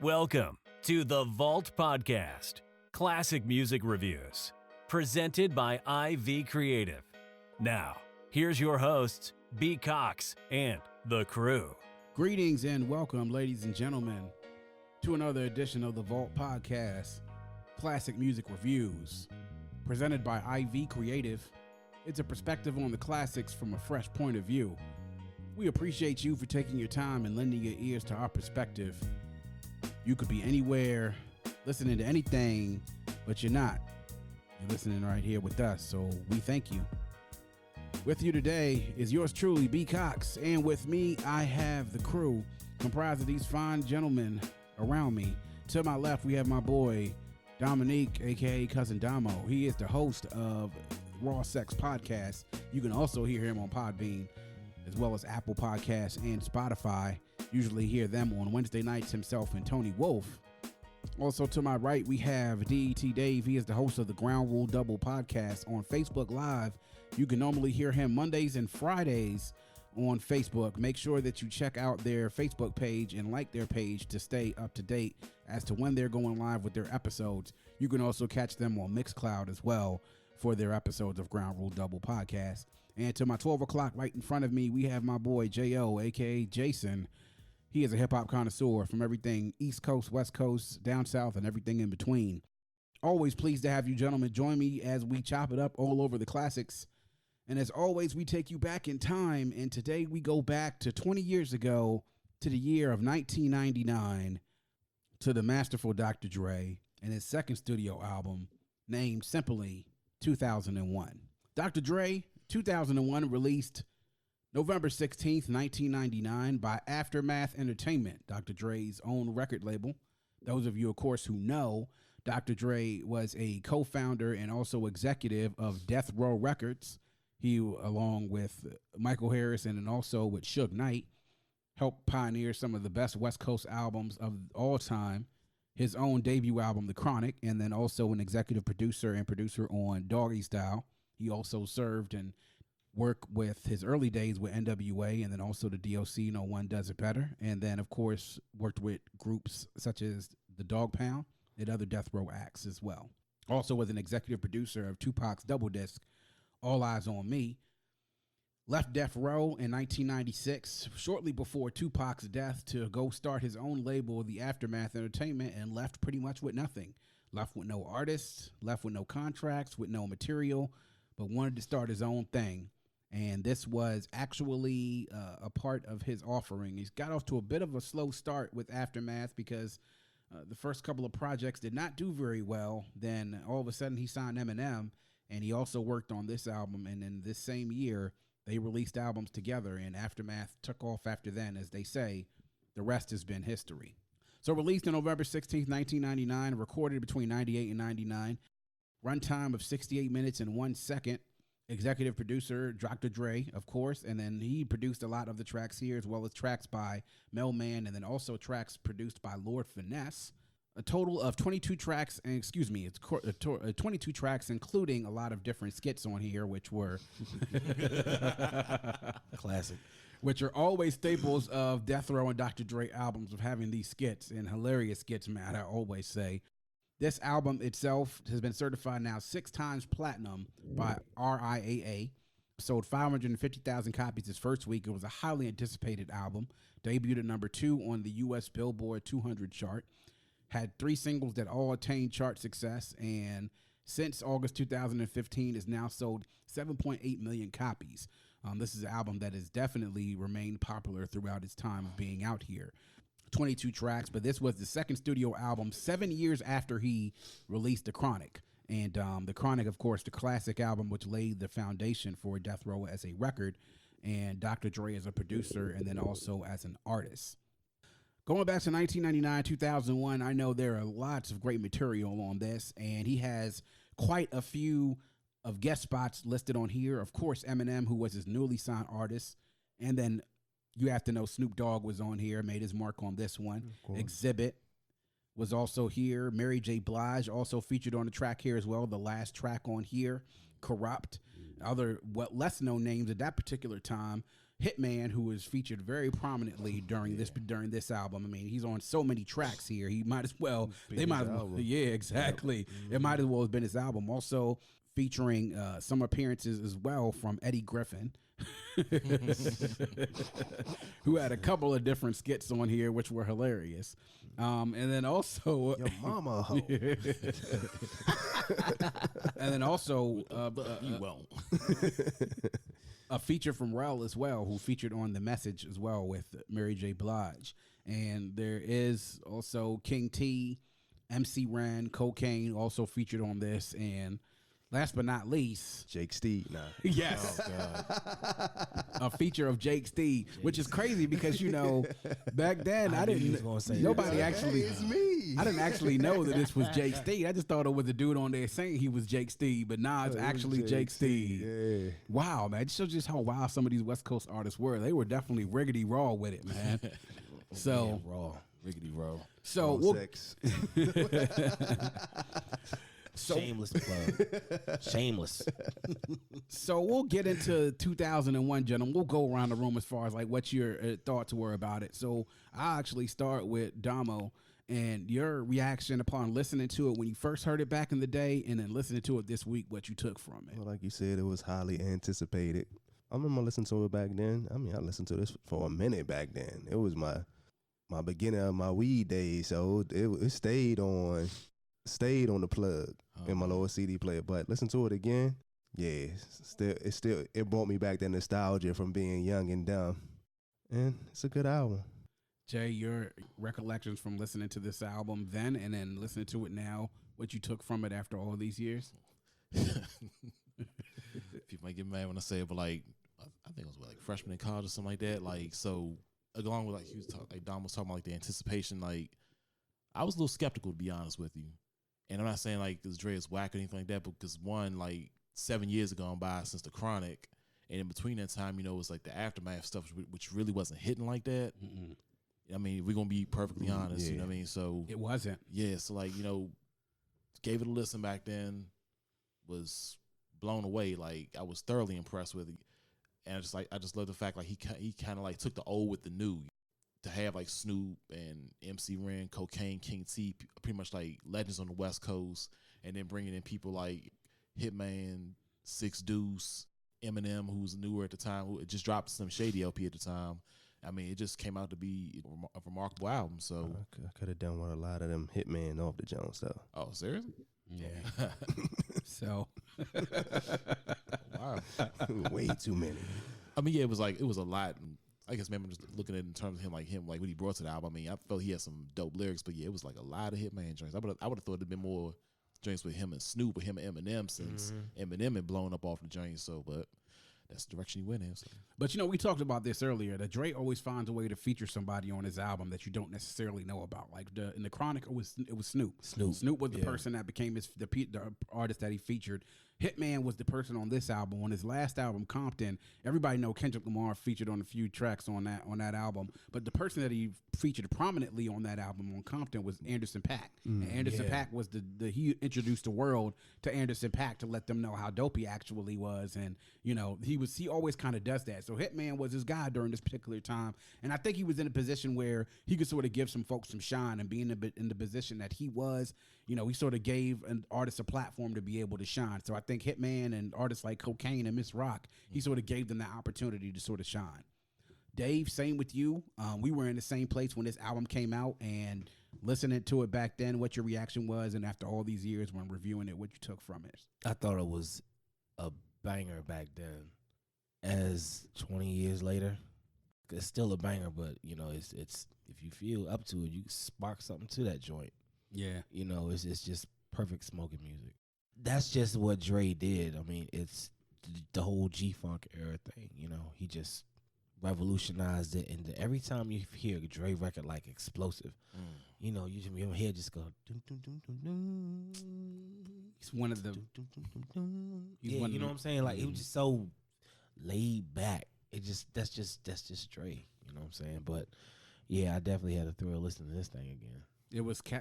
Welcome to the Vault Podcast, classic music reviews, presented by IV Creative. Now, here's your hosts, B. Cox and the crew. Greetings and welcome, ladies and gentlemen, to another edition of the Vault Podcast, classic music reviews, presented by IV Creative. It's a perspective on the classics from a fresh point of view. We appreciate you for taking your time and lending your ears to our perspective. You could be anywhere, listening to anything, but you're not. You're listening right here with us, so we thank you. With you today is yours truly, B. Cox, and with me, I have the crew comprised of these fine gentlemen around me. To my left, we have my boy, Dominique, a.k.a. Cousin Damo. He is the host of Raw Sex Podcast. You can also hear him on Podbean, as well as Apple Podcasts and Spotify. Usually hear them on Wednesday nights, himself and Tony Wolf. Also to my right, we have DET Dave. He is the host of the Ground Rule Double Podcast on Facebook Live. You can normally hear him Mondays and Fridays on Facebook. Make sure that you check out their Facebook page and like their page to stay up to date as to when they're going live with their episodes. You can also catch them on Mixcloud as well for their episodes of Ground Rule Double Podcast. And to my 12 o'clock right in front of me, we have my boy J.O., a.k.a. Jason. He is a hip-hop connoisseur from everything East Coast, West Coast, down south, and everything in between. Always pleased to have you gentlemen join me as we chop it up all over the classics. And as always, we take you back in time, and today we go back to 20 years ago to the year of 1999 to the masterful Dr. Dre and his second studio album named simply 2001. Dr. Dre, 2001, released November 16th, 1999 by Aftermath Entertainment, Dr. Dre's own record label. Those of you, of course, who know, Dr. Dre was a co-founder and also executive of Death Row Records. He, along with Michael Harris and also with Suge Knight, helped pioneer some of the best West Coast albums of all time. His own debut album, The Chronic, and then also an executive producer and producer on Doggy Style. He also served and worked with his early days with NWA and then also the DOC, No One Does It Better. And then, of course, worked with groups such as the Dog Pound and other Death Row acts as well. Also was an executive producer of Tupac's double disc, All Eyes on Me. Left Death Row in 1996, shortly before Tupac's death, to go start his own label, The Aftermath Entertainment, and left pretty much with nothing. Left with no artists, left with no contracts, with no material, but wanted to start his own thing. And this was actually a part of his offering. He's got off to a bit of a slow start with Aftermath because the first couple of projects did not do very well. Then all of a sudden he signed Eminem, and he also worked on this album. And in this same year, they released albums together, and Aftermath took off after then. As they say, the rest has been history. So released on November 16th, 1999, recorded between 98 and 99, runtime of 68 minutes and 1 second. Executive producer, Dr. Dre, of course, and then he produced a lot of the tracks here, as well as tracks by Mel Man, and then also tracks produced by Lord Finesse. A total of 22 tracks, and 22 tracks, including a lot of different skits on here, which were classic, which are always staples of Death Row and Dr. Dre albums, of having these skits, and hilarious skits, man, I always say. This album itself has been certified now 6 times platinum by RIAA. Sold 550,000 copies his first week. It was a highly anticipated album. Debuted at number 2 on the U.S. Billboard 200 chart. Had 3 singles that all attained chart success. And since August 2015, has now sold 7.8 million copies. This is an album that has definitely remained popular throughout its time of being out here. 22 tracks, but this was the second studio album 7 years after he released The Chronic. And The Chronic, of course, the classic album which laid the foundation for Death Row as a record, and Dr. Dre as a producer, and then also as an artist. Going back to 1999, 2001, I know there are lots of great material on this, and he has quite a few of guest spots listed on here. Of course, Eminem, who was his newly signed artist, and then you have to know Snoop Dogg was on here, made his mark on this one. Exhibit was also here. Mary J. Blige also featured on the track here as well, the last track on here. Corrupt. Other less known names at that particular time Hitman, who was featured very prominently during this album. I mean, he's on so many tracks here. He might as well. They might as well. Yeah, exactly. Yep. It might as well have been his album. Also featuring some appearances as well from Eddie Griffin. Who had a couple of different skits on here, which were hilarious. And then also your mama a hoe. And then also you won't. A feature from Rel as well, who featured on The Message as well with Mary J. Blige. And there is also King T, MC Ren, Cocaine also featured on this, and last but not least, Jake Steed. Nah. Yes. Oh, God. A feature of Jake Steed, which is crazy because, you know, back then I didn't actually know that this was Jake Steed. I just thought it was a dude on there saying he was Jake Steed, but nah, it's actually Jake Steed. Yeah. Wow, man. It shows just how wild some of these West Coast artists were. They were definitely riggedy raw with it, man. So raw. Riggedy raw. So we'll sex. Shameless plug. Shameless. So we'll get into 2001, gentlemen. We'll go around the room as far as like what your thoughts were about it. So I'll actually start with Damo and your reaction upon listening to it when you first heard it back in the day, and then listening to it this week, what you took from it. Well, like you said, it was highly anticipated. I remember listening to it back then. I mean, I listened to this for a minute back then. It was my beginning of my weed days, so it stayed on the plug in my little CD player. But listen to it again, yeah, it brought me back that nostalgia from being young and dumb, and it's a good album. Jay, your recollections from listening to this album then and then listening to it now, what you took from it after all these years? People might get mad when I say it, but like I think it was like freshman in college or something like that. Like, so along with like Dom was talking about like the anticipation, like I was a little skeptical, to be honest with you. And I'm not saying like this Dre is whack or anything like that, but because one, like 7 years have gone by since the Chronic, and in between that time, you know, it was like the Aftermath stuff, which really wasn't hitting like that. Mm-mm. I mean, we're gonna be perfectly honest, you know what I mean? So it wasn't. Yeah, so like, you know, gave it a listen back then, was blown away. Like I was thoroughly impressed with it, and I just love the fact like he kind of like took the old with the new. To have like Snoop and MC Ren, Cocaine, King T, pretty much like legends on the West Coast, and then bringing in people like Hitman, Six Deuce, Eminem, who's newer at the time, who just dropped some Shady LP at the time. I mean, it just came out to be a remarkable album. So I could have done with a lot of them Hitman off the Jones stuff. Oh, seriously? Yeah. So wow, way too many. I mean, yeah, it was a lot. And I guess maybe I'm just looking at it in terms of him like what he brought to the album. I mean, I felt he had some dope lyrics, but yeah, it was like a lot of Hitman joints. I would have thought it'd been more joints with him and Snoop or him and Eminem, since Eminem had blown up off the joint. So, but that's the direction he went in. So. But you know, we talked about this earlier, that Dre always finds a way to feature somebody on his album that you don't necessarily know about. Like in the Chronic, it was Snoop. Snoop was the person that became the artist that he featured. Hitman was the person on this album. On his last album, Compton, everybody know Kendrick Lamar featured on a few tracks on that album. But the person that he featured prominently on that album on Compton was Anderson .Paak. And Anderson .Paak was he introduced the world to Anderson .Paak to let them know how dope he actually was. And you know, he always kind of does that. So Hitman was his guy during this particular time, and I think he was in a position where he could sort of give some folks some shine, and being in the position that he was, you know, he sort of gave an artist a platform to be able to shine. So I think Hitman and artists like Cocaine and Miss Rock, he sort of gave them the opportunity to sort of shine. Dave, same with you. We were in the same place when this album came out, and listening to it back then, what your reaction was, and after all these years when reviewing it, what you took from it. I thought it was a banger back then. As 20 years later, it's still a banger, but you know, it's if you feel up to it, you spark something to that joint. Yeah, you know, it's just perfect smoking music. That's just what Dre did. I mean, it's the whole G-Funk era thing. You know, he just revolutionized it, and every time you hear a Dre record like Explosive, you know, your head just go. Dun, dun, dun, dun, dun. He's one of the. Yeah, you know what I'm saying? Like it was just so laid back. That's just Dre. You know what I'm saying? But yeah, I definitely had to throw a listen to this thing again.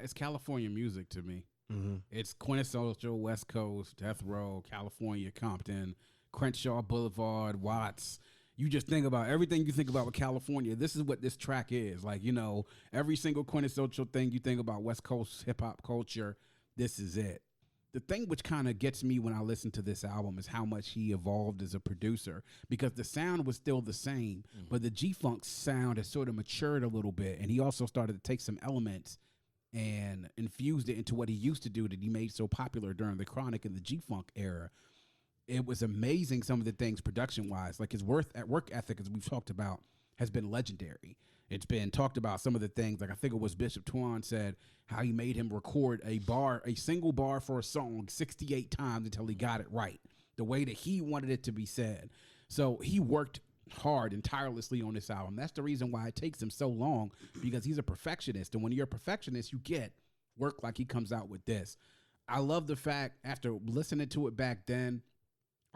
It's California music to me. Mm-hmm. It's quintessential West Coast, Death Row, California, Compton, Crenshaw Boulevard, Watts. you just think about everything you think about with California. This is what this track is. Like, you know, every single quintessential thing you think about West Coast hip hop culture, this is it. The thing which kind of gets me when I listen to this album is how much he evolved as a producer, because the sound was still the same, but the G-Funk sound has sort of matured a little bit. And he also started to take some elements and infused it into what he used to do that he made so popular during the Chronic and the G-Funk era. It was amazing, some of the things production-wise. Like his work ethic, as we've talked about, has been legendary. It's been talked about, some of the things, like I think it was Bishop Tuan said, how he made him record a single bar for a song 68 times until he got it right, the way that he wanted it to be said. So he worked hard and tirelessly on this album. That's the reason why it takes him so long, because he's a perfectionist. And when you're a perfectionist, you get work like he comes out with this. I love the fact, after listening to it back then,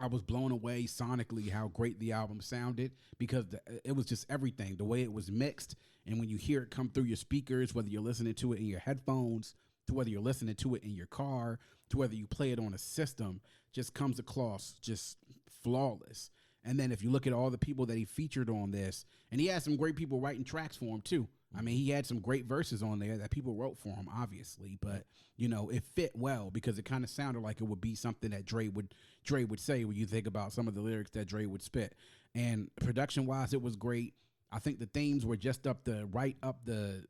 I was blown away sonically how great the album sounded, because it was just everything, the way it was mixed. And when you hear it come through your speakers, whether you're listening to it in your headphones, to whether you're listening to it in your car, to whether you play it on a system, just comes across just flawless. And then if you look at all the people that he featured on this, and he had some great people writing tracks for him too. I mean, he had some great verses on there that people wrote for him, obviously, but you know, it fit well because it kind of sounded like it would be something that Dre would say when you think about some of the lyrics that Dre would spit. And production wise, it was great. I think the themes were just right up the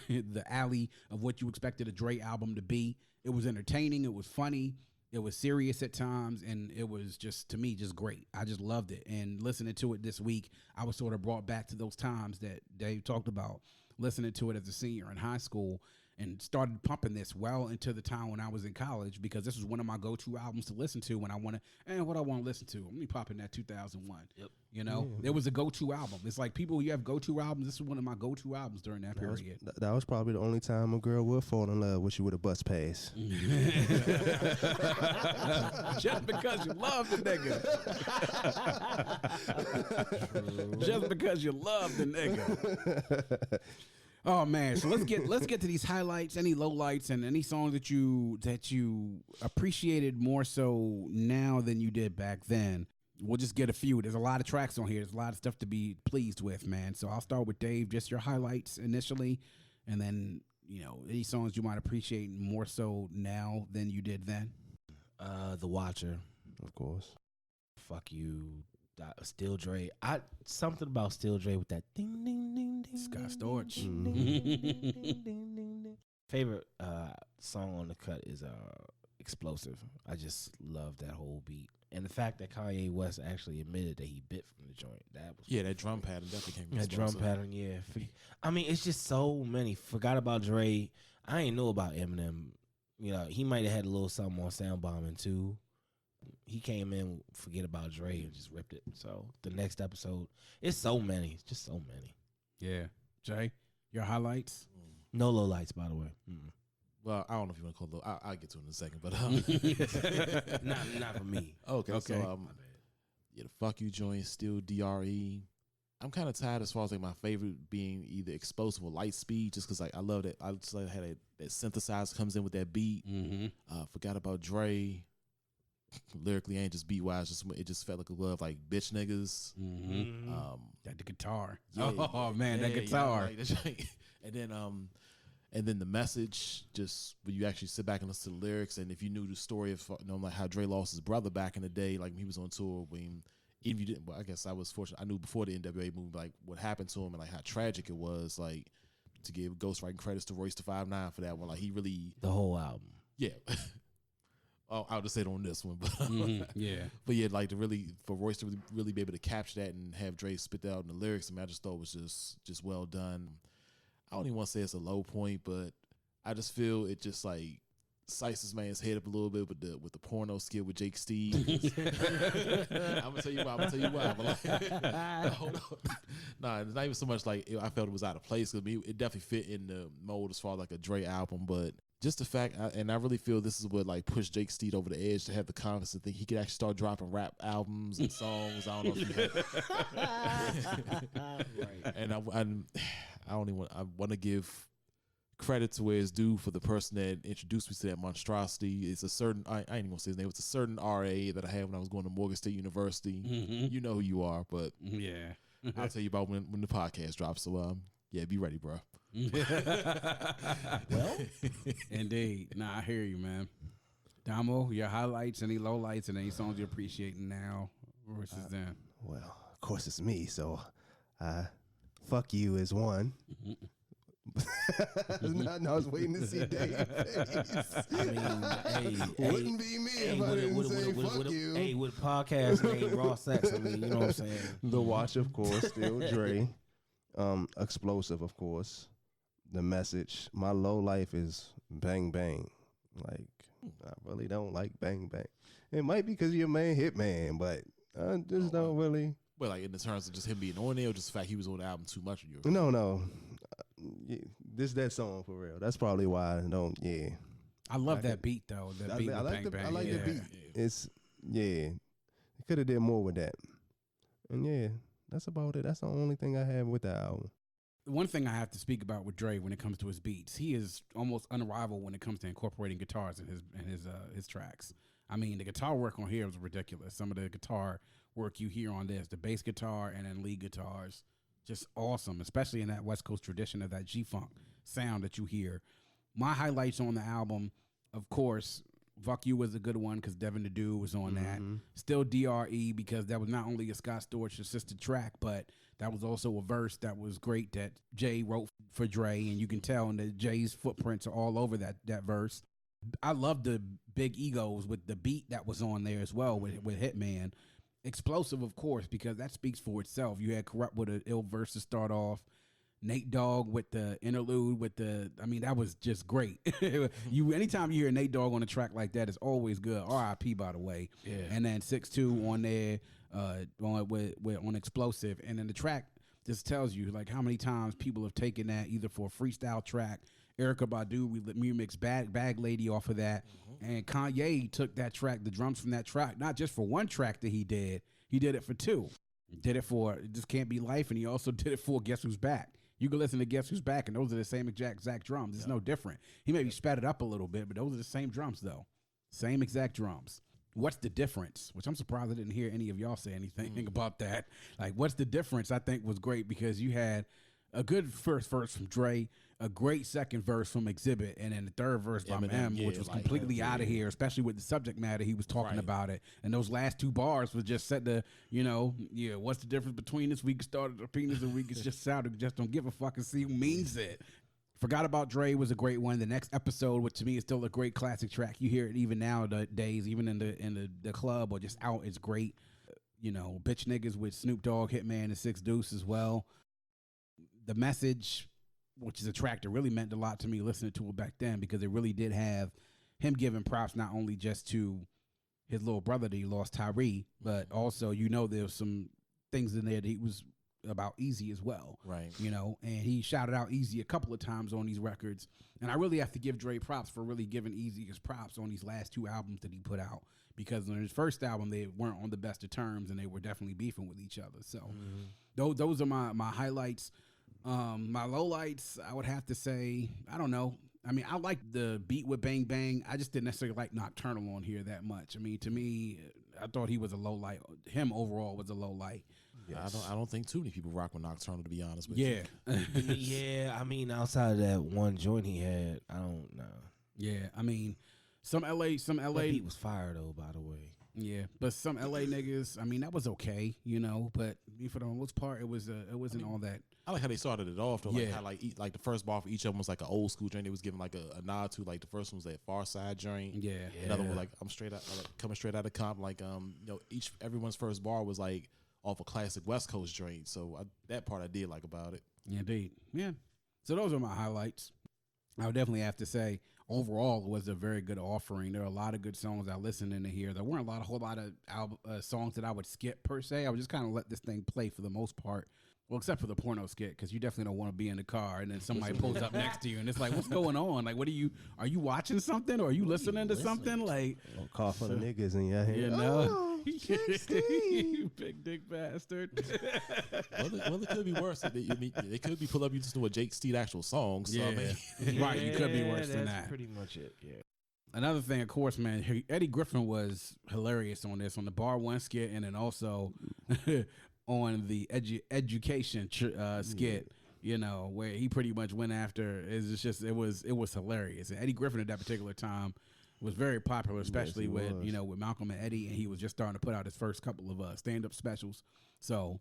the alley of what you expected a Dre album to be. It was entertaining, it was funny, it was serious at times, and it was just, to me, just great. I just loved it. And listening to it this week, I was sort of brought back to those times that Dave talked about, listening to it as a senior in high school, and started pumping this well into the time when I was in college, because this was one of my go-to albums to listen to when I want to, what I want to listen to. Let me pop in that 2001. Yep. You know, it was a go-to album. It's like, people, you have go-to albums. This is one of my go-to albums during that period. That was probably the only time a girl would fall in love with you with a bus pass. Just because you love the nigga. Just because you love the nigga. Oh man, so let's get to these highlights, any lowlights, and any songs that you appreciated more so now than you did back then. We'll just get a few. There's a lot of tracks on here. There's a lot of stuff to be pleased with, man. So I'll start with Dave, just your highlights initially, and then, you know, any songs you might appreciate more so now than you did then. The Watcher, Of course. Fuck You, Still Dre. Something about Still Dre with that ding ding ding ding. Scott Storch. Ding, ding, ding, ding, ding, ding, ding, ding. Favorite song on the cut is Explosive. I just love that whole beat. And the fact that Kanye West actually admitted that he bit from the joint. That was that drum pattern definitely came from that drum pattern, yeah. I mean, it's just so many. Forgot about Dre. I ain't know about Eminem. You know, he might have had a little something on Sound Bombing too. He came in, forget about Dre, and just ripped it. So the next episode, it's so many. It's just so many. Yeah. Jay, your highlights? No low lights, by the way. Well, I don't know if you want to call it. I'll get to it in a second, but Not for me. Okay. So, the Fuck You joint, still DRE. I'm kind of tired as far as like my favorite being either Explosive or Light Speed, just because like I love that. I just like how that synthesizer comes in with that beat. Forgot about Dre. Lyrically and just beat wise, it just felt like a love, like bitch niggas. That the guitar. Yeah, that guitar. And then the message, just when you actually sit back and listen to the lyrics, and if you knew the story of like how Dre lost his brother back in the day, like when he was on tour, even if you didn't, well, I guess I was fortunate. I knew before the NWA movie, like what happened to him and like how tragic it was. Like to give ghostwriting credits to Royce da 5'9" for that one, like he really The whole album. yeah. I'll just say it on this one, but but yeah, like for Royce to really be able to capture that and have Dre spit that out in the lyrics, I mean, I just thought it was just well done. I don't even want to say it's a low point, but I just feel it just like sliced this man's head up a little bit with the porno skit with Jake Steve. I'm gonna tell you why. But like, hold on. Nah, it's not even so much like I felt it was out of place, because it definitely fit in the mold as far as like a Dre album, but just the fact, and I really feel this is what like pushed Jake Steed over the edge to have the confidence to think he could actually start dropping rap albums and songs. I don't know if you had. Right. And I want to give credit to where it's due for the person that introduced me to that monstrosity. It's a certain, I ain't even gonna say his name. It's a certain RA that I had when I was going to Morgan State University. Mm-hmm. You know who you are, but Yeah. I'll tell you about when the podcast drops. So yeah, be ready, bro. Well, indeed. Nah, I hear you, man. Damo, your highlights, any lowlights, and any songs you're appreciating now versus then? Well, of course it's me, so fuck you is one. I was waiting to see Dave's face. I mean, Wouldn't be me if I didn't say fuck you. Hey, with podcast name Raw Sex, I mean, you know what I'm saying? The Watch, of course, still Dre. Explosive, of course. The Message. My low life is Bang Bang. Like, I really don't like Bang Bang. It might be because you're a man Hitman, but I just don't really. Well, like in the terms of just him being on there, or just the fact he was on the album too much of you. No. This that song for real. That's probably why I don't. Yeah, I love that beat though. That beat with Bang Bang. I like yeah. the beat. It's could have did more with that. And yeah, that's about it. That's the only thing I have with the album. One thing I have to speak about with Dre when it comes to his beats, he is almost unrivaled when it comes to incorporating guitars in his tracks. I mean, the guitar work on here is ridiculous. Some of the guitar work you hear on this, the bass guitar and then lead guitars, just awesome, especially in that West Coast tradition of that G-Funk sound that you hear. My highlights on the album, of course, Fuck You was a good one because Devin the Dude was on that. Still DRE because that was not only a Scott Storch assisted track, but that was also a verse that was great that Jay wrote for Dre, and you can tell that Jay's footprints are all over that verse. I love the big egos with the beat that was on there as well with Hitman. Explosive, of course, because that speaks for itself. You had Corrupt with an ill verse to start off. Nate Dogg with the interlude that was just great. Anytime you hear Nate Dogg on a track like that, it's always good. R.I.P. by the way. Yeah. And then 6'2" on there on Explosive. And then the track just tells you like how many times people have taken that either for a freestyle track. Erykah Badu, we remixed Bag Lady off of that. And Kanye took that track, the drums from that track, not just for one track that he did it for two. Did it for Just Can't Be Life, and he also did it for Guess Who's Back. You can listen to Guess Who's Back, and those are the same exact drums. It's no different. He maybe sped it up a little bit, but those are the same drums, though. Same exact drums. What's the difference? Which I'm surprised I didn't hear any of y'all say anything about that. Like, what's the difference? I think was great because you had a good first verse from Dre, a great second verse from Exhibit, and then the third verse by M, which was completely out of here, especially with the subject matter he was talking about it. And those last two bars was just set to, what's the difference between this? We can start at a penis and we can just sound it. Just don't give a fuck and see who means it. Forgot About Dre was a great one. The next episode, which to me is still a great classic track. You hear it even nowadays, even in the club or just out, it's great. Bitch Niggas with Snoop Dogg, Hitman, and Six Deuce as well. The Message, which is a track that really meant a lot to me listening to it back then because it really did have him giving props not only just to his little brother that he lost, Tyree, but also, there's some things in there that he was about Easy as well. Right. And he shouted out Easy a couple of times on these records. And I really have to give Dre props for really giving Easy his props on these last two albums that he put out because on his first album, they weren't on the best of terms and they were definitely beefing with each other. So those are my highlights. My lowlights, I would have to say, I don't know. I mean, I like the beat with Bang Bang. I just didn't necessarily like Nocturnal on here that much. I mean, to me, I thought he was a low light. Him overall was a low light. Yes. I don't think too many people rock with Nocturnal, to be honest with you. Yeah, I mean, outside of that one joint he had, I don't know. Yeah, I mean, some LA that beat was fire though, by the way. Yeah, but some LA niggas, I mean, that was okay, but for the most part, it wasn't all that. I like how they started it off though. Like how like the first bar for each of them was like an old school joint. They was giving like a nod to like the first one was that Far Side joint. Yeah. Another one was like coming straight out of comp. Like everyone's first bar was like off a classic West Coast joint. So that part I did like about it. Yeah, indeed. Yeah. So those are my highlights. I would definitely have to say overall it was a very good offering. There are a lot of good songs I listened into here. There weren't a whole lot of songs that I would skip per se. I would just kind of let this thing play for the most part. Well, except for the porno skit, because you definitely don't want to be in the car and then somebody pulls up next to you and it's like, what's going on? Like, are you watching something or are you listening to something? Like, don't call for the niggas in your head. You big dick bastard. Well, it could be worse. They could be pull up you listen to a Jake Steed actual song. So, I mean, Right, you could be worse than that's that. pretty much it, yeah. Another thing, of course, man, Eddie Griffin was hilarious on this, on the Bar One skit, and then also on the education skit, you know, where he pretty much went after. It was hilarious. And Eddie Griffin at that particular time was very popular, especially with Malcolm and Eddie, and he was just starting to put out his first couple of stand-up specials. So,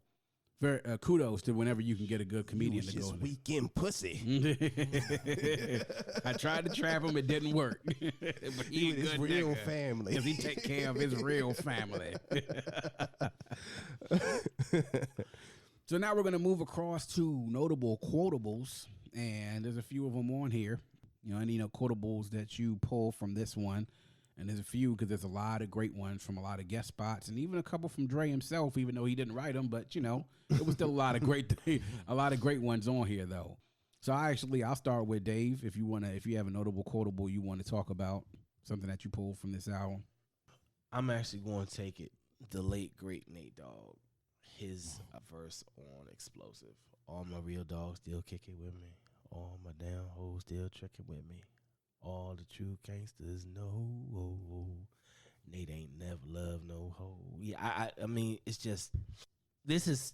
very kudos to whenever you can get a good comedian to go. Weekend pussy. I tried to trap him, it didn't work. But he his real family, because he take care of his real family. So now we're gonna move across to notable quotables, and there's a few of them on here. You know, any quotables that you pull from this one. And there's a few because there's a lot of great ones from a lot of guest spots, and even a couple from Dre himself, even though he didn't write them. But it was still a lot of great ones on here though. So I'll start with Dave. If you have a notable quotable you want to talk about, something that you pulled from this album. I'm actually going to take it. The late great Nate Dogg, his verse on Explosive. All my real dogs still kick it with me. All my damn hoes still tricking with me. All the true gangsters know Nate ain't never loved no hoe. Yeah, I mean, it's just, this is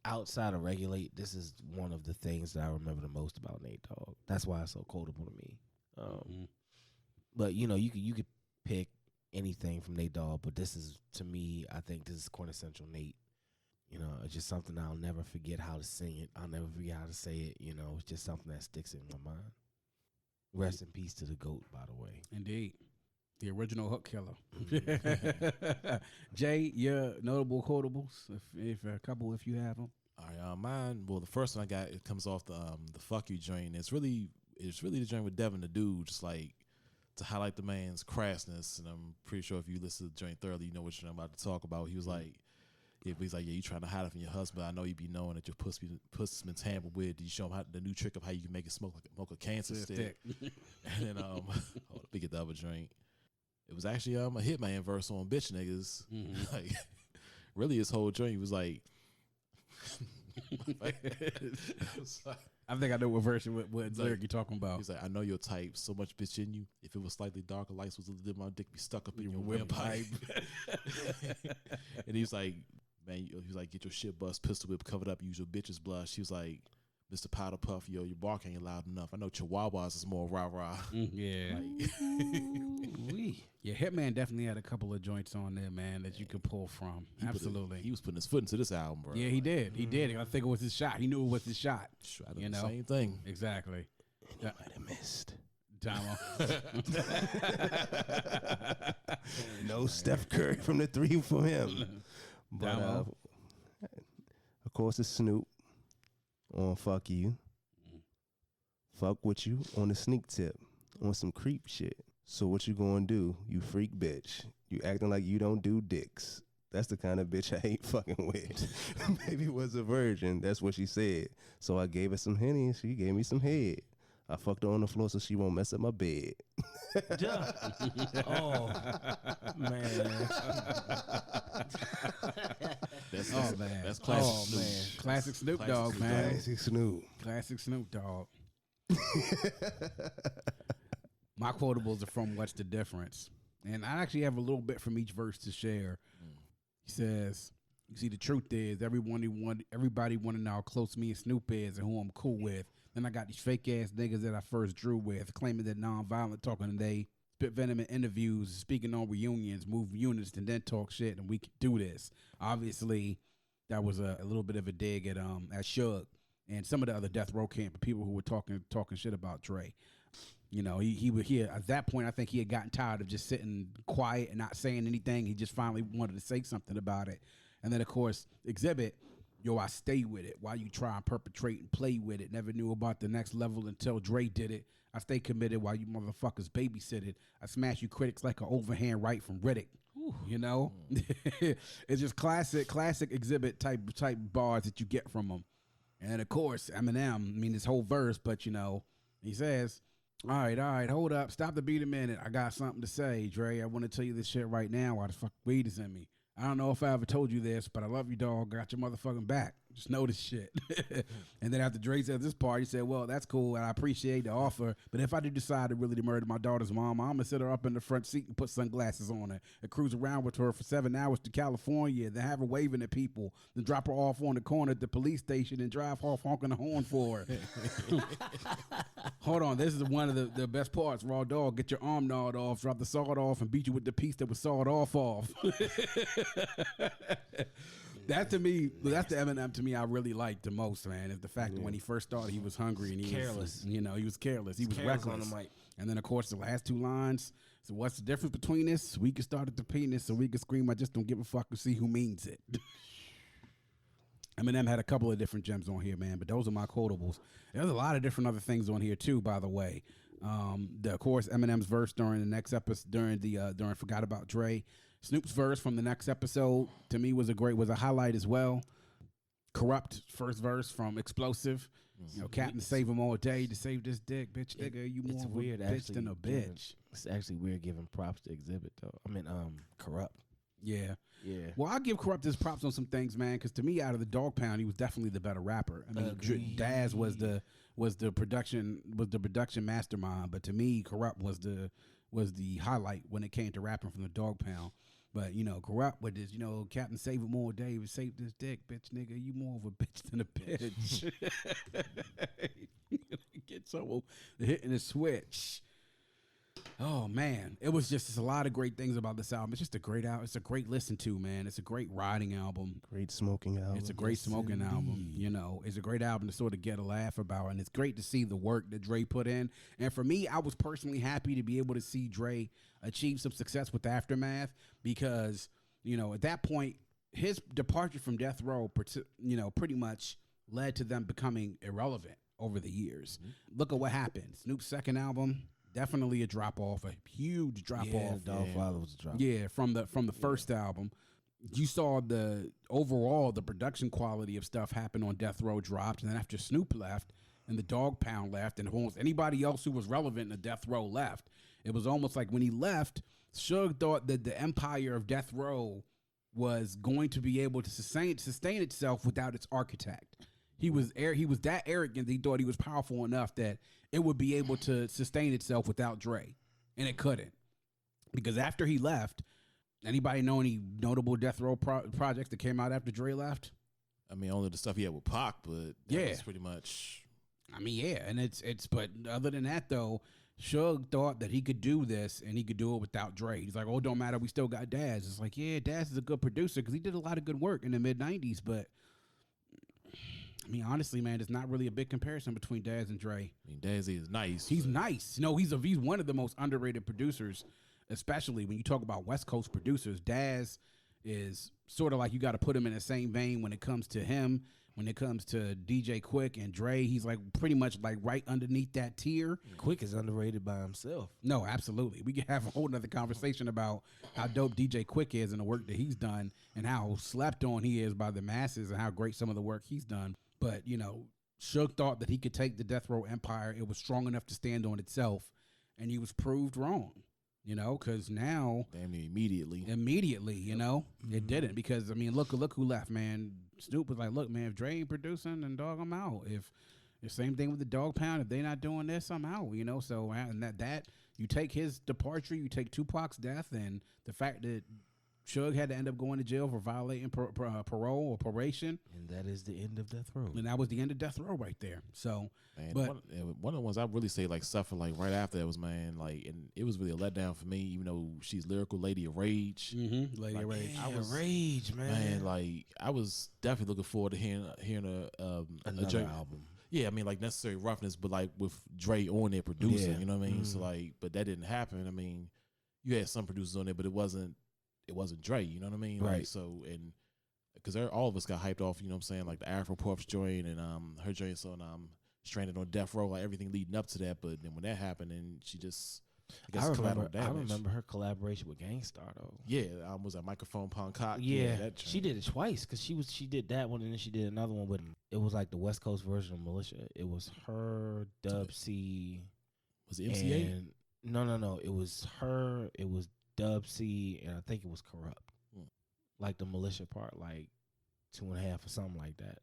outside of Regulate. This is one of the things that I remember the most about Nate Dogg. That's why it's so quotable to me. But you could pick anything from Nate Dogg, but this is, to me, I think this is quintessential Nate. It's just something I'll never forget how to sing it. I'll never forget how to say it. It's just something that sticks in my mind. Rest in peace to the GOAT, by the way. Indeed. The original hook killer. Jay, your notable quotables, if a couple, if you have them. All right, mine. Well, the first one I got, it comes off the "Fuck You" joint. It's really the joint with Devin the Dude, just like to highlight the man's crassness. And I'm pretty sure if you listen to the joint thoroughly, you know what I'm about to talk about. He was like, he's like, you trying to hide it from your husband. I know you be knowing that your pussy's been tampered with. Did you show him the new trick of how you can make it smoke a cancer stick? And then hold on, let me get the other drink. It was actually a Hitman verse on bitch niggas. Mm-hmm. Like, really, his whole joint, he was like, I think I know what version, what lyric you're talking about. He's like, I know your type, so much bitch in you. If it was slightly darker, lights was a little, my dick be stuck up in your windpipe. And he's like, man, he was like, get your shit bust, pistol whip covered up, use your bitch's blush. He was like, Mr. Powder Puff, your bark ain't loud enough. I know Chihuahuas is more rah-rah. Yeah. Yeah, Hitman definitely had a couple of joints on there, man, that you could pull from. Absolutely. He was putting his foot into this album, bro. Yeah, he did. He did. I think it was his shot. He knew it was his shot. Same thing. Exactly. And he might have missed. Damo. No Steph Curry from the three for him. But, of course, it's Snoop on Fuck You. Fuck with you on the sneak tip on some creep shit. So what you gonna do, you freak bitch? You acting like you don't do dicks. That's the kind of bitch I hate fucking with. Maybe was a virgin. That's what she said. So I gave her some Henny and she gave me some head. I fucked her on the floor so she won't mess up my bed. Oh, man. That's classic Snoop. Man. Classic Snoop Dogg, man. Classic Snoop. Classic Snoop Dogg. My quotables are from What's the Difference? And I actually have a little bit from each verse to share. He says, you see, the truth is everybody want to know how close me and Snoop is and who I'm cool with. Then I got these fake ass niggas that I first drew with, claiming that nonviolent talking today, spit venom in interviews, speaking on reunions, move units, and then talk shit, and we can do this. Obviously, that was a little bit of a dig at Suge and some of the other death row camp people who were talking shit about Dre. You know, he at that point, I think he had gotten tired of just sitting quiet and not saying anything. He just finally wanted to say something about it. And then, of course, Exhibit, yo, I stay with it. While you try and perpetrate and play with it. Never knew about the next level until Dre did it. I stay committed while you motherfuckers babysit it. I smash you critics like an overhand right from Riddick. You know? It's just classic Exhibit type bars that you get from him. And, of course, Eminem, I mean, this whole verse, but, you know, he says, all right, hold up. Stop the beat a minute. I got something to say, Dre. I want to tell you this shit right now while the fuck weed is in me. I don't know if I ever told you this, but I love you, dog. Got your motherfucking back. Just know this shit. And then after Dre said this part, he said, well, that's cool, and I appreciate the offer, but if I do decide to really murder my daughter's mom, I'm going to sit her up in the front seat and put sunglasses on her and cruise around with her for 7 hours to California, then have her waving at people, then drop her off on the corner at the police station and drive off honking the horn for her. Hold on, this is one of the best parts. Raw dog, get your arm gnawed off, drop the sawed off, and beat you with the piece that was sawed off. That to me, that's the Eminem to me I really liked the most, man. Is the fact that when he first started, he was hungry and he Careless. was, he was careless. He was Careless reckless. on the mic. And then of course the last two lines. So what's the difference between this? We can start at the penis, so we can scream. I just don't give a fuck and see who means it. Eminem had a couple of different gems on here, man, but those are my quotables. There's a lot of different other things on here too, by the way. Of course, Eminem's verse during the next episode, during Forgot About Dre. Snoop's verse from the next episode to me was a highlight as well. Corrupt first verse from Explosive. Captain save him all day to save this dick, bitch nigga. You more weird a bitch than a bitch. It's actually weird giving props to Exhibit though. I mean, Corrupt. Yeah. Yeah. Well, I'll give Corrupt his props on some things, man, because to me, out of the Dog Pound, he was definitely the better rapper. I mean, Daz was the production mastermind, but to me, Corrupt was the highlight when it came to rapping from the Dog Pound. But Corrupt with this, Captain Save Him All Day, save this dick, bitch nigga. You more of a bitch than a bitch. Get someone hitting the switch. Oh man, it was just a lot of great things about this album. It's just a great album. It's a great listen to, man. It's a great riding album. Great smoking album. It's a great smoking album. It's a great album to sort of get a laugh about, and it's great to see the work that Dre put in. And for me, I was personally happy to be able to see Dre achieve some success with Aftermath because, at that point, his departure from Death Row, pretty much led to them becoming irrelevant over the years. Mm-hmm. Look at what happened. Snoop's second album. Definitely a drop off, a huge drop off. Dogfather was a drop. Yeah, from the first album, you saw the production quality of stuff happen on Death Row dropped, and then after Snoop left and the Dog Pound left, and almost anybody else who was relevant in the Death Row left, it was almost like when he left, Suge thought that the empire of Death Row was going to be able to sustain itself without its architect. He was that arrogant that he thought he was powerful enough that it would be able to sustain itself without Dre, and it couldn't. Because after he left, anybody know any notable Death Row projects that came out after Dre left? I mean, only the stuff he had with Pac, but that was pretty much. I mean, yeah, and it's but other than that though, Suge thought that he could do this and he could do it without Dre. He's like, oh, it don't matter, we still got Daz. It's like, yeah, Daz is a good producer because he did a lot of good work in the mid-'90s, but I mean, honestly, man, there's not really a big comparison between Daz and Dre. I mean, Daz is nice. He's nice. He's one of the most underrated producers, especially when you talk about West Coast producers. Daz is sort of like you got to put him in the same vein when it comes to him. When it comes to DJ Quick and Dre, he's like pretty much like right underneath that tier. Quick is underrated by himself. No, absolutely. We could have a whole nother conversation about how dope DJ Quick is and the work that he's done and how slept on he is by the masses and how great some of the work he's done. But, Suge thought that he could take the Death Row empire. It was strong enough to stand on itself, and he was proved wrong, because now... Damn near immediately. It didn't because, I mean, look who left, man. Snoop was like, look, man, if Dre ain't producing, then dog, I'm out. If the same thing with the Dog Pound, if they not doing this, I'm out, So, and that you take his departure, you take Tupac's death, and the fact that Suge had to end up going to jail for violating parole or probation. And that is the end of Death Row. And that was the end of Death Row right there. So, man, but one of the ones I really say like suffered like right after that was, man, like, and it was really a letdown for me, even though she's lyrical, Lady of Rage. Mm-hmm. Lady of Rage. I was Rage, man. Man, like I was definitely looking forward to hearing another album. Yeah, I mean, like Necessary Roughness, but like with Dre on there producing, Yeah. you know what I mean? Mm. So like, but that didn't happen. I mean, you had some producers on there, but it wasn't Dre, you know what I mean? Right. Like, so, and because all of us got hyped off, you know what I'm saying? Like the Afro Puffs joint and her joint on Stranded on Death Row, like everything leading up to that. But then when that happened, and she just, I remember her collaboration with Gangstar though. Yeah, was that Microphone Poncock? Yeah, that she did it twice because she did that one and then she did another one with it was like the West Coast version of Militia. It was her, Dub C. Was it MCA? No. It was her. It was Dub C, and I think it was Corrupt. like the militia part, like 2.5 or something like that.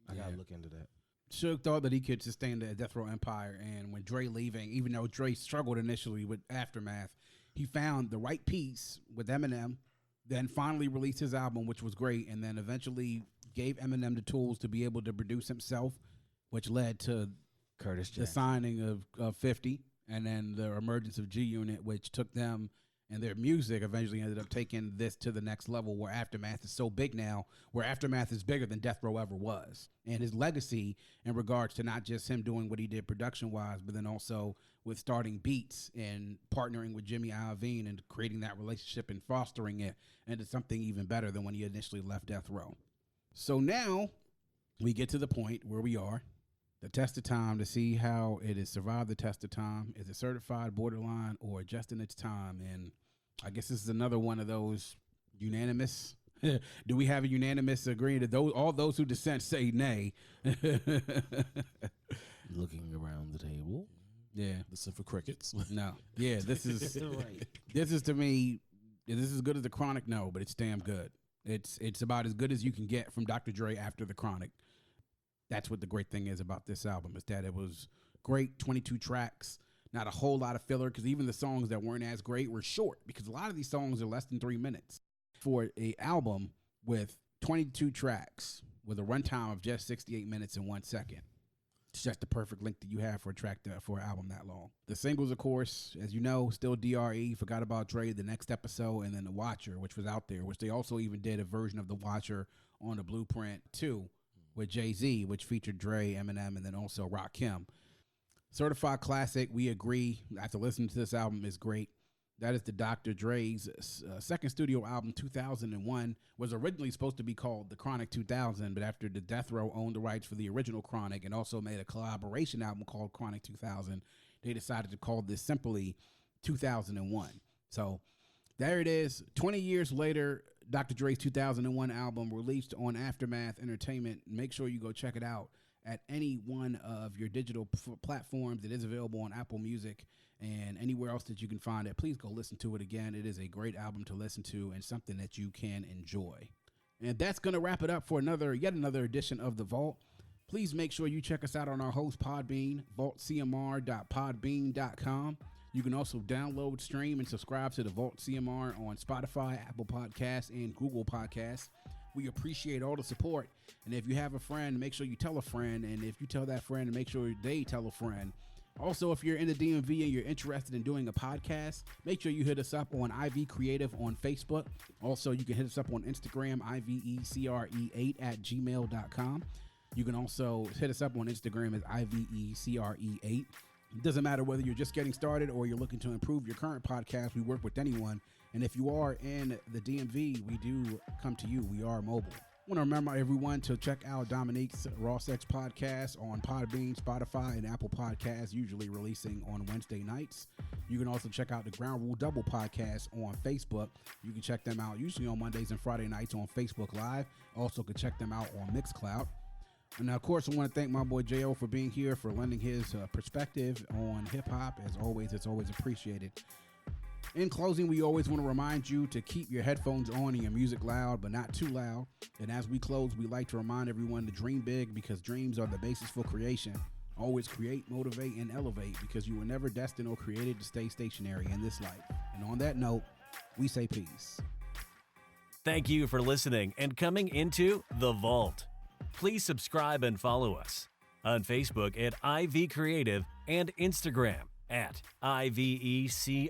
I gotta Yeah. look into that. Suge thought that he could sustain the Death Row empire, and when Dre leaving, even though Dre struggled initially with Aftermath, he found the right piece with Eminem, then finally released his album, which was great, and then eventually gave Eminem the tools to be able to produce himself, which led to Curtis the Jackson. signing of 50, and then the emergence of G Unit, which took them and their music eventually ended up taking this to the next level, where Aftermath is so big now, where Aftermath is bigger than Death Row ever was. And his legacy in regards to not just him doing what he did production-wise, but then also with starting Beats and partnering with Jimmy Iovine and creating that relationship and fostering it into something even better than when he initially left Death Row. So now we get to the point where we are, the test of time, to see how it has survived the test of time. Is it certified, borderline, or just in its time? And I guess this is another one of those unanimous. Do we have a unanimous agreement? All those who dissent say nay. Looking around the table. Yeah. Listen for crickets. No. Yeah. This is Right. This is, to me, is this as good as the Chronic? No, but it's damn good. It's about as good as you can get from Dr. Dre after the Chronic. That's what the great thing is about this album, is that it was great, 22 tracks, not a whole lot of filler, because even the songs that weren't as great were short, because a lot of these songs are less than 3 minutes. For a album with 22 tracks with a runtime of just 68 minutes and 1 second, it's just the perfect length that you have for a track for an album that long. The singles, of course, as you know, still DRE, Forgot About Dre, The Next Episode, and then The Watcher, which was out there, which they also even did a version of The Watcher on the Blueprint 2 with Jay-Z, which featured Dre, Eminem, and then also Rakim. Certified classic, we agree. After listening to this album, is great. That is the Dr. Dre's second studio album, 2001. Was originally supposed to be called The Chronic 2000, but after the Death Row owned the rights for the original Chronic and also made a collaboration album called Chronic 2000, they decided to call this simply 2001. So there it is. 20 years later, Dr. Dre's 2001 album released on Aftermath Entertainment. Make sure you go check it out at any one of your digital platforms. It is available on Apple Music and anywhere else that you can find it. Please go listen to it again. It is a great album to listen to and something that you can enjoy. And that's going to wrap it up for yet another edition of The Vault. Please make sure you check us out on our host Podbean, vaultcmr.podbean.com. You can also download, stream, and subscribe to The Vault CMR on Spotify, Apple Podcasts, and Google Podcasts. We appreciate all the support. And if you have a friend, make sure you tell a friend. And if you tell that friend, make sure they tell a friend. Also, if you're in the DMV and you're interested in doing a podcast, make sure you hit us up on IV Creative on Facebook. Also, you can hit us up on Instagram, ivecre8@gmail.com. You can also hit us up on Instagram as ivecre8. It doesn't matter whether you're just getting started or you're looking to improve your current podcast. We work with anyone. And if you are in the DMV, we do come to you. We are mobile. I want to remember everyone to check out Dominique's Raw Sex podcast on Podbean, Spotify, and Apple Podcasts, usually releasing on Wednesday nights. You can also check out the Ground Rule Double podcast on Facebook. You can check them out usually on Mondays and Friday nights on Facebook Live. Also can check them out on Mixcloud. And now, of course, I want to thank my boy J.O. for being here, for lending his perspective on hip-hop. As always, it's always appreciated. In closing, we always want to remind you to keep your headphones on and your music loud, but not too loud. And as we close, we like to remind everyone to dream big, because dreams are the basis for creation. Always create, motivate, and elevate, because you were never destined or created to stay stationary in this life. And on that note, we say peace. Thank you for listening and coming into The Vault. Please subscribe and follow us on Facebook at IV Creative and Instagram at IVECRE8.